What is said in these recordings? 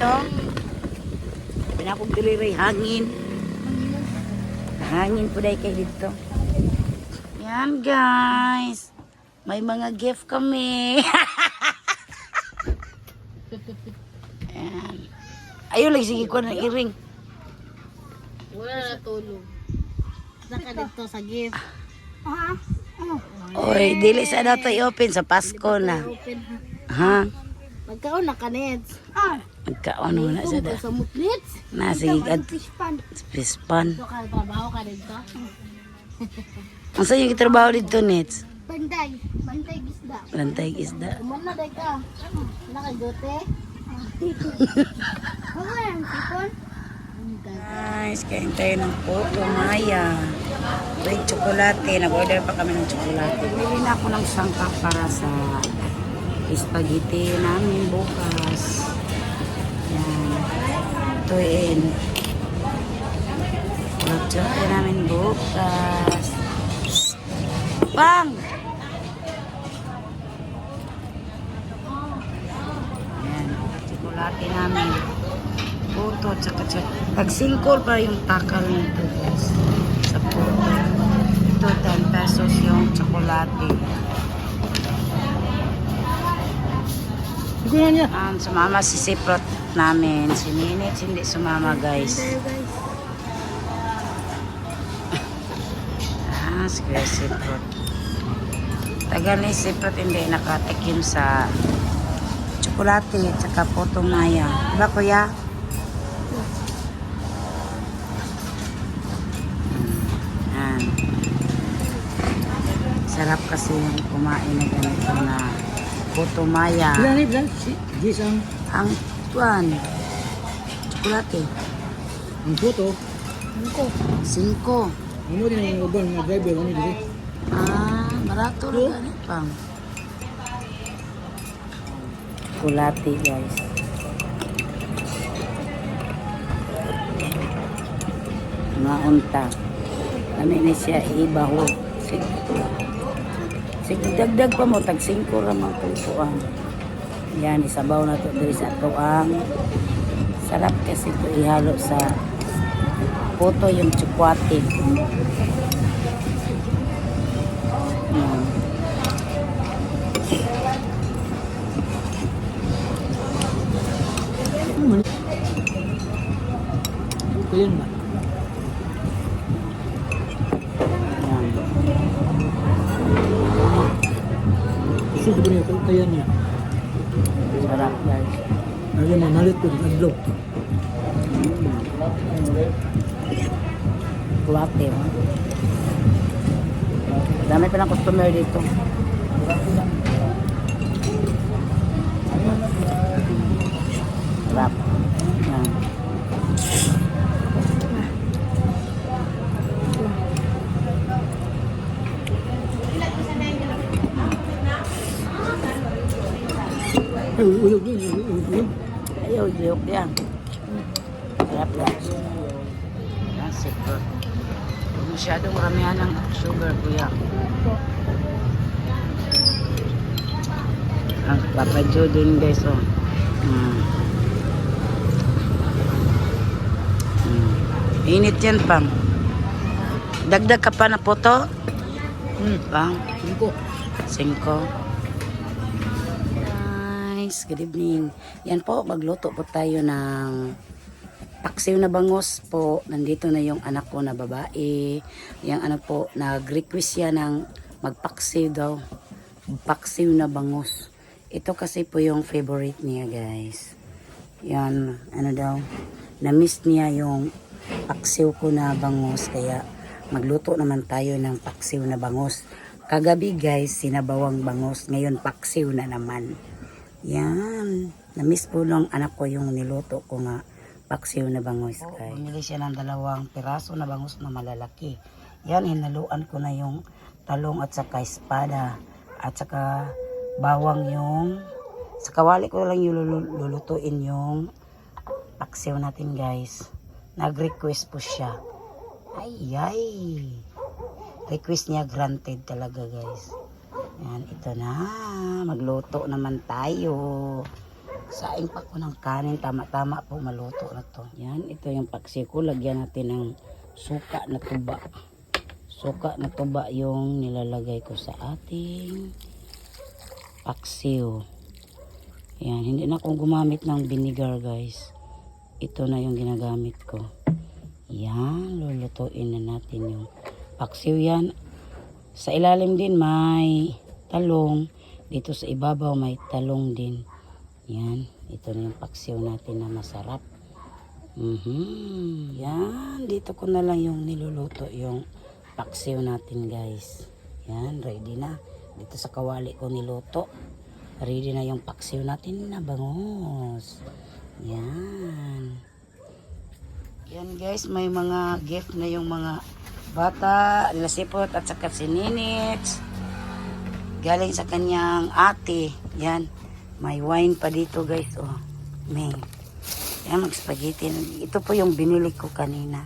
dito. Pinakog diliray hangin. Hangin po dahil kayo dito. Yan guys. May mga gift kami. Ayan. Ayun lang, sige ko ng iring. Wala na tulog. Saka dito sa gift. Oy, dili sa daw to i-open sa Pasko na. Open Ha? ha. Magkaon na ka, Neds. Magkaon mo na sa da. Sa mutlits. Na, sige, pispan. Ito ka, trabaho ka dito. Ang saan yung trabaho dito, Nets? Bantay. Bantay gisda. Lantay isda. Kumana day ka. Nakagote. Ano yan, sipon? Guys, kain tayo ng puto maya. Ito yung tsokolate. Nag-order pa kami ng tsokolate. Bili na ako ng sangkap para sa spaghetti namin bukas. Yan. Ito yun. Tsokolate namin bukas. Bang! Yan. Tsokolate namin. Puto, tsaka tag-singkol pa yung takal nito guys. Sa puto. Ito, 10 pesos yung tsokolate. Sumama si Siprot namin. Si Ninit hindi sumama guys. Si Kuya Siprot. Tagal ni Siprot hindi nakatikim sa tsokolate tsaka puto maya. Diba kuya? Sarap kasi yung kumain na ganito na puto maya. Bilang, gisang. Ang tuwan. Tsokolate. Ang puto. 5. Ano din ang uban, mga driver, ano din. Barato na ganit pang. Tsokolate guys. Maunta. Ano na siya ibaho. Sige, dagdag pa mo, tag-5 ramang putuan. Yan, isabaw na ito dito sa tuang. Sarap kasi ito ihalo sa puto yung tsokolate. Yan. Ito yun ba? Gusto ko niya, kaya niya. Sarap guys. Lagi mo, nalit ko, adlaw. Tsokolate. Dami pa ng customer dito. Sarap. Yan. Ay, ulog yun, ulog. Ayaw, joke yan. Sarap guys. Yan, secret. Masyadong ramihan ng sugar, kuya. Ang Papa Joe din guys, oh. Init yan, pang. Dagdag ka pa na poto? Pang. 5. Guys, good evening. Yan po, magluto po tayo ng paksiw na bangos po. Nandito na yung anak ko na babae. Yung ano po, nag-request siya ng magpaksiw daw. Paksiw na bangos. Ito kasi po yung favorite niya guys. Yan, ano daw. Na-miss niya yung paksiw ko na bangos. Kaya magluto naman tayo ng paksiw na bangos. Kagabi guys, sinabawang bangos. Ngayon paksiw na naman. Yan. Na-miss po ng anak ko yung niluto ko nga paksiw na bangos guys. Bumili siya ng 2 piraso na bangos na malalaki. Yan, hinaluan ko na yung talong at saka espada. At saka bawang yung... Sa kawali ko lang yung lulutuin yung paksiw natin guys. Nag-request po siya. Ay. Request niya granted talaga guys. Yan, ito na. Magluto naman tayo. Saing pa ko ng kanin. Tama-tama po maluto na to. Yan, ito yung paksiw ko. Lagyan natin ng suka na tuba. Suka na tuba yung nilalagay ko sa ating paksiw. Yan, hindi na akong gumamit ng vinegar guys. Ito na yung ginagamit ko. Yan, lulutuin na natin yung paksiw yan. Sa ilalim din may talong. Dito sa ibabaw may talong din. Yan, ito na yung paksiw natin na masarap. Yan, dito ko na lang yung niluluto yung paksiw natin guys. Yan, ready na. Dito sa kawali ko niluto. Ready na yung paksiw natin na bangus. Yan. Yan guys, may mga gift na yung mga bata, nila Sipot at saka si Ninits. Galing sa kanyang ate. Yan. May wine pa dito guys. Oh, may. Yan, mag-spaghetti. Ito po yung binili ko kanina.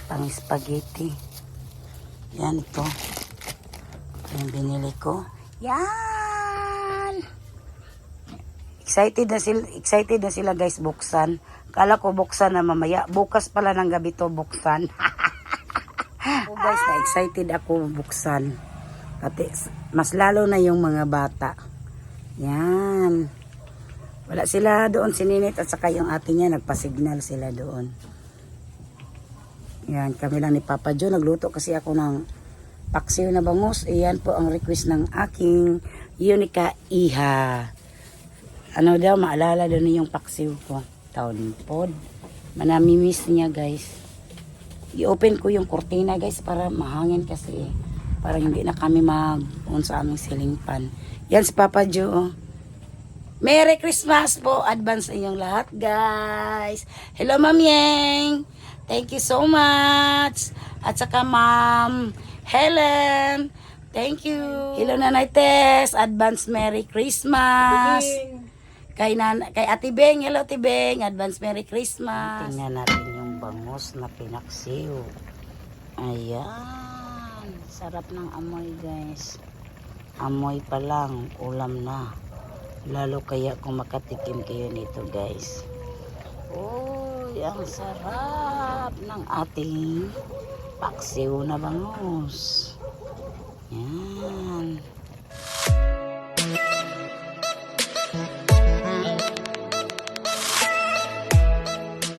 Pang spaghetti. Yan ito. Yung binili ko. Yan! Excited na sila guys buksan. Kala ko buksan na mamaya. Bukas pala ng gabi to buksan. Oh guys, na-excited ako buksan. Pati, mas lalo na yung mga bata. Yan. Wala sila doon, si Ninit at saka yung ate niya, nagpa-signal sila doon. Yan, kami lang ni Papa Joe. Nagluto kasi ako ng paksiw na bangus. Iyan po ang request ng aking Unica Iha. Ano daw, maalala doon yung paksiw ko. Taon pod. Manamimiss niya guys. I-open ko yung kurtina guys para mahangin kasi. Para hindi na kami mag-on sa aming ceiling fan. Yan si Papa Joe. Oh. Merry Christmas po. Advance sa inyong lahat guys. Hello Ma'am Yeng. Thank you so much. At saka Ma'am Helen. Thank you. Hello Nanay Tess. Advance Merry Christmas. Kay Ate Beng. Hello Ate Beng. Advance Merry Christmas. Tingnan natin yung bangus na pinaksiw. Ayan. Sarap ng amoy guys. Amoy pa lang. Ulam na. Lalo kaya kung makatikim kayo nito guys. Oh, ang sarap ng ating paksiw na bangus. Yan.